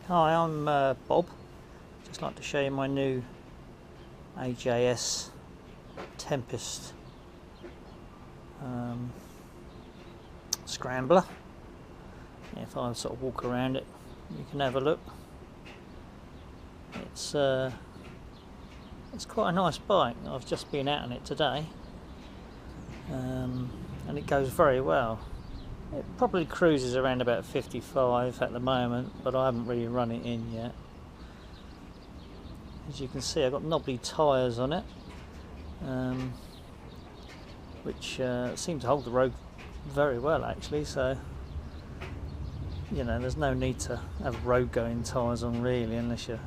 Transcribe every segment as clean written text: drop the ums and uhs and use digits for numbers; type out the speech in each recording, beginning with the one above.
Hi, I'm Bob. Just like to show you my new AJS Tempest Scrambler. If I sort of walk around it, you can have a look. It's quite a nice bike. I've just been out on it today, and it goes very well. It probably cruises around about 55 at the moment, but I haven't really run it in yet. As you can see, I've got knobbly tyres on it, which seem to hold the road very well actually, so you know, there's no need to have road going tyres on really, unless you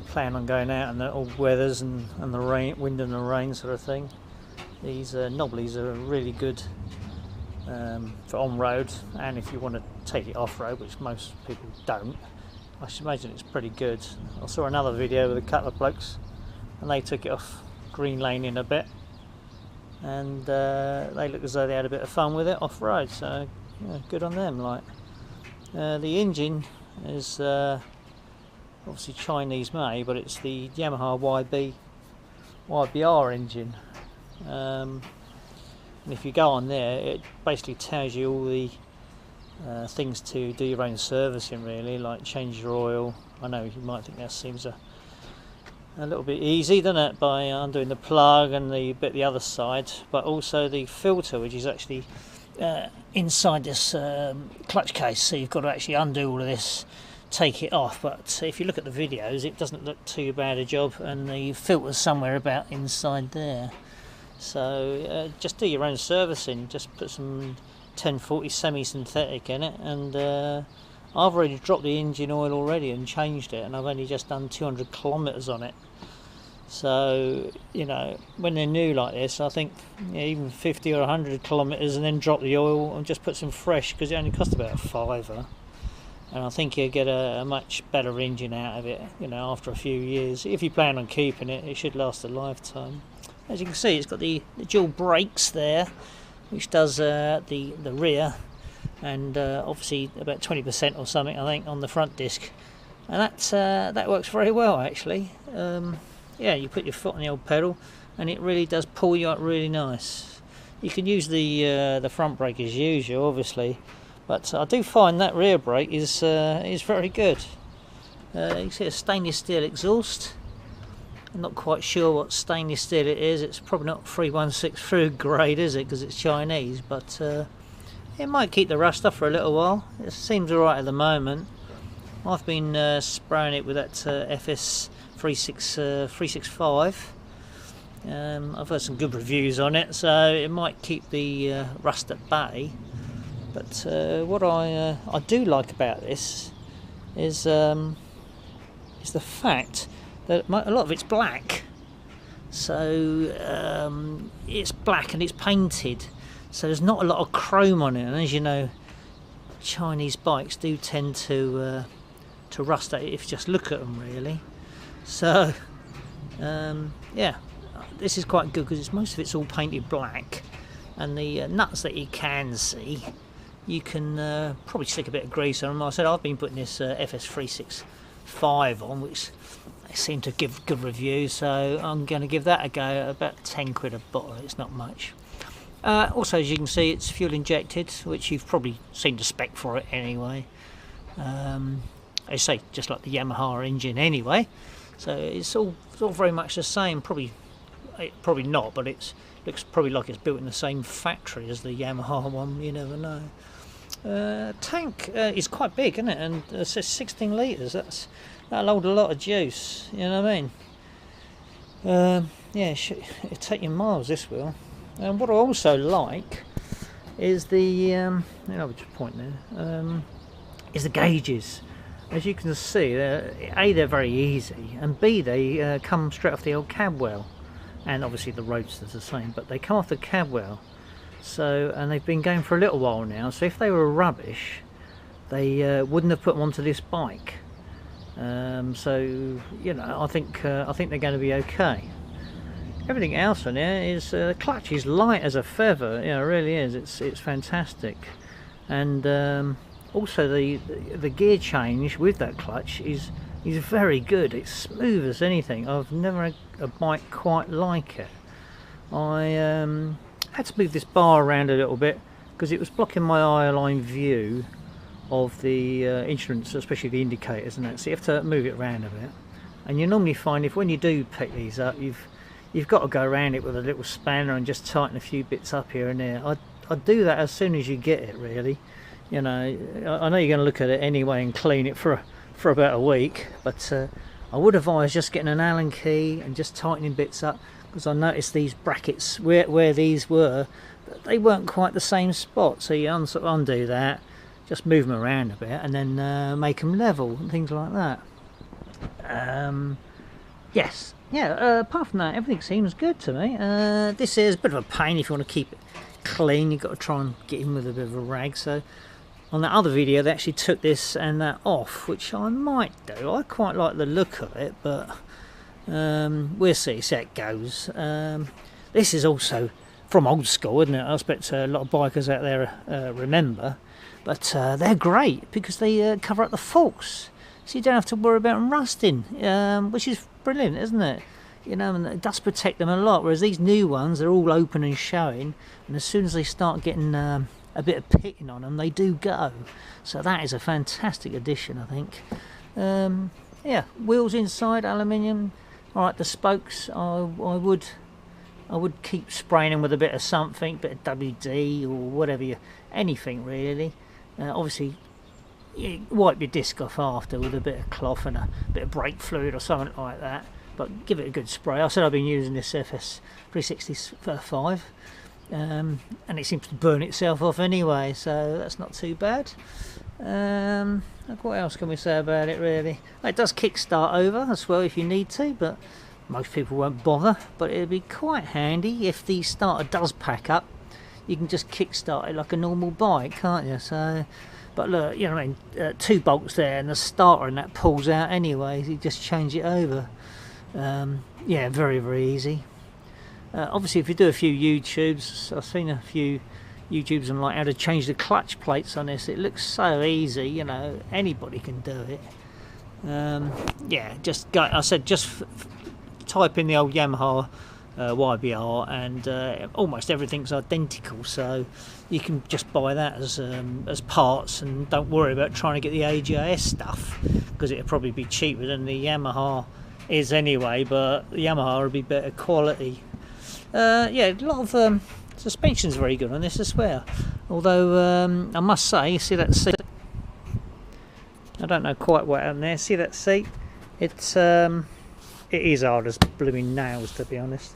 plan on going out in the all weathers and the rain, wind and the rain sort of thing. These knobblies are really good for on-road, and if you want to take it off-road, which most people don't, I should imagine it's pretty good. I saw another video with a couple of blokes and they took it off green lane in a bit, and they looked as though they had a bit of fun with it off-road, so yeah, good on them. Like the engine is obviously Chinese made, but it's the Yamaha YBR engine. And if you go on there, it basically tells you all the things to do your own servicing really, like change your oil. I know you might think that seems a little bit easy, doesn't it, by undoing the plug and the other side, but also the filter, which is actually inside this clutch case, so you've got to actually undo all of this, take it off. But if you look at the videos, it doesn't look too bad a job, and the filter's somewhere about inside there. So just do your own servicing, just put some 1040 semi-synthetic in it, and I've already dropped the engine oil already and changed it, and I've only just done 200 kilometers on it. So you know, when they're new like this, I think even 50 or 100 kilometers and then drop the oil and just put some fresh, because it only cost about a £5, and I think you'll get a much better engine out of it, you know, after a few years. If you plan on keeping it, it should last a lifetime. As you can see, it's got the dual brakes there, which does the rear, and obviously about 20% or something, I think, on the front disc, and that works very well actually. Yeah, you put your foot on the old pedal, and it really does pull you up really nice. You can use the front brake as usual, obviously, but I do find that rear brake is very good. You can see a stainless steel exhaust. I'm not quite sure what stainless steel it is. It's probably not 316 food grade, is it, because it's Chinese, but it might keep the rust off for a little while. It seems alright at the moment. I've been spraying it with that FS 365. I've heard some good reviews on it, so it might keep the rust at bay. But what I do like about this is the fact that a lot of it's black, so it's black and it's painted, so there's not a lot of chrome on it, and as you know, Chinese bikes do tend to rust out if you just look at them really. So yeah, this is quite good because most of it's all painted black, and the nuts that you can see, you can probably stick a bit of grease on them. I said I've been putting this FS 365 on, which they seem to give good reviews, so I'm going to give that a go at about 10 quid a bottle. It's not much. Also, as you can see, it's fuel injected, which you've probably seen the spec for it anyway. I say just like the Yamaha engine anyway, so it's all very much the same. Probably not, but it looks probably like it's built in the same factory as the Yamaha one. You never know. Tank is quite big, isn't it? And it says 16 litres. That'll hold a lot of juice, you know what I mean? Yeah, it'll take you miles, this will. And what I also like is the, I'll just point there, is the gauges. As you can see, they're very easy, and B, they come straight off the old cab well. And obviously the Roadster's the same, but they come off the cab well. So, and they've been going for a little while now, so if they were rubbish, they wouldn't have put them onto this bike. So you know, I think they're going to be okay. Everything else on here is the clutch is light as a feather. You know, it really is. It's fantastic, and also the gear change with that clutch is very good. It's smooth as anything. I've never had a bike quite like it. I had to move this bar around a little bit because it was blocking my eye line view of the instruments, especially the indicators and that, so you have to move it around a bit. And you normally find if when you do pick these up, you've got to go around it with a little spanner and just tighten a few bits up here and there. I'd do that as soon as you get it, really. You know, I know you're going to look at it anyway and clean it for about a week, but I would advise just getting an Allen key and just tightening bits up, because I noticed these brackets where these were, they weren't quite the same spot, so you sort of undo that, just move them around a bit and then make them level and things like that. Yes, yeah, apart from that everything seems good to me. This is a bit of a pain if you want to keep it clean. You've got to try and get in with a bit of a rag, so on that other video they actually took this and that off, which I might do. I quite like the look of it, but we'll see how it goes. This is also from old school, isn't it? I expect a lot of bikers out there remember, but they're great because they cover up the forks, so you don't have to worry about them rusting, which is brilliant, isn't it? You know, and it does protect them a lot, whereas these new ones, they're all open and showing, and as soon as they start getting a bit of pitting on them, they do go. So that is a fantastic addition, I think. Yeah, wheels inside aluminium. All right, the spokes, I would keep spraying them with a bit of something, bit of WD or whatever, anything really. Obviously, you wipe your disc off after with a bit of cloth and a bit of brake fluid or something like that. But give it a good spray. I said I've been using this FS 365, and it seems to burn itself off anyway, so that's not too bad. What else can we say about it really? It does kickstart over as well if you need to, but most people won't bother. But it'd be quite handy if the starter does pack up. You can just kickstart it like a normal bike, can't you? So, but look, you know what I mean, 2 bolts there and the starter and that pulls out anyway, so you just change it over. Yeah, very, very easy. Obviously if you do a few YouTubes, I've seen a few YouTubes on like how to change the clutch plates on this. It looks so easy, you know, anybody can do it. Yeah, just go, I said just type in the old Yamaha YBR and almost everything's identical, so you can just buy that as parts and don't worry about trying to get the AJS stuff, because it'll probably be cheaper than the Yamaha is anyway, but the Yamaha will be better quality. Yeah, a lot of suspension's very good on this as well, although I must say, you see that seat, I don't know quite what happened there. See that seat, it is hard as blooming nails, to be honest.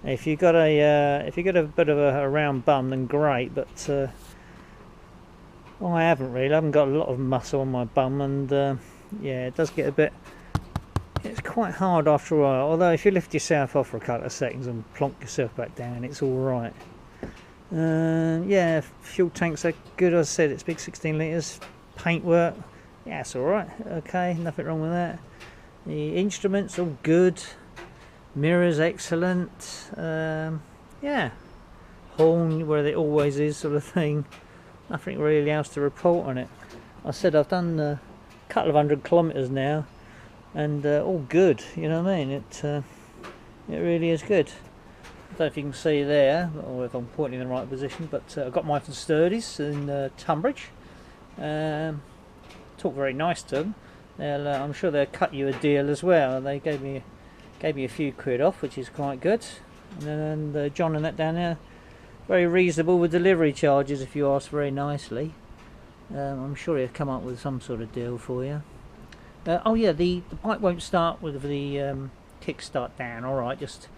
If you got a bit of a round bum, then great, but well, I haven't really. I haven't got a lot of muscle on my bum, and yeah, it does get a bit. It's quite hard after a while, although if you lift yourself off for a couple of seconds and plonk yourself back down, it's alright. Yeah, fuel tanks are good, as I said, it's big 16 litres. Paintwork, yeah, it's alright, okay, nothing wrong with that. The instruments, all good. Mirrors, excellent. Yeah, horn where it always is, sort of thing. Nothing really else to report on it. I said I've done a couple of 100 kilometres now, and all good, you know what I mean? It really is good. I don't know if you can see there, or if I'm pointing in the right position, but I got mine from Sturdy's in Tunbridge. Talked very nice to them. I'm sure they'll cut you a deal as well. They gave me a few quid off, which is quite good. And then John and that down there, very reasonable with delivery charges if you ask very nicely. I'm sure he'll come up with some sort of deal for you. Oh yeah, the bike won't start with the kickstart down. All right, just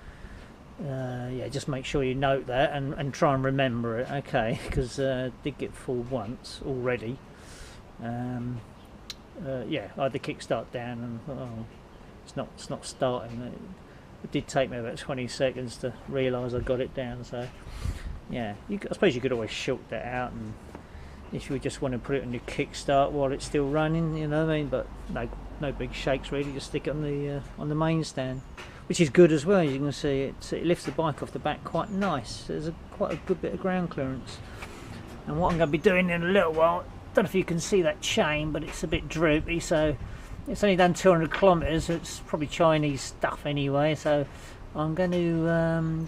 yeah, just make sure you note that and try and remember it, okay? Because I did get full once already. Yeah, I had the kickstart down, and oh, it's not starting. It did take me about 20 seconds to realise I got it down. So yeah, I suppose you could always short that out, and if you just want to put it on your kickstart while it's still running, you know what I mean. But no big shakes really. Just stick it on the main stand, which is good as well. As you can see, it lifts the bike off the back quite nice. There's quite a good bit of ground clearance. And what I'm going to be doing in a little while don't know if you can see that chain, but it's a bit droopy, so it's only done 200 kilometers. It's probably Chinese stuff anyway, so I'm going to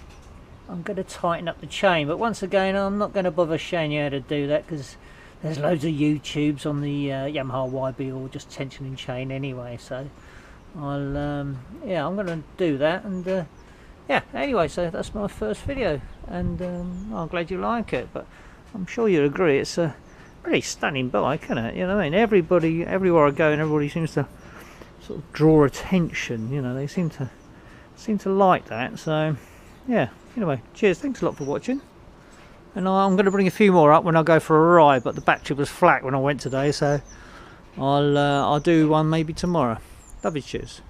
tighten up the chain. But once again, I'm not going to bother showing you how to do that, because there's loads of YouTubes on the Yamaha YB or just tensioning chain anyway. So I'll yeah, I'm going to do that. And yeah, anyway, so that's my first video, and I'm glad you like it. But I'm sure you'll agree it's a really stunning bike, isn't it? You know what I mean? Everybody, everywhere I go, and everybody seems to sort of draw attention. You know, they seem to like that. So yeah. Anyway, cheers. Thanks a lot for watching. And I'm going to bring a few more up when I go for a ride. But the battery was flat when I went today, so I'll do one maybe tomorrow. Love you. Cheers.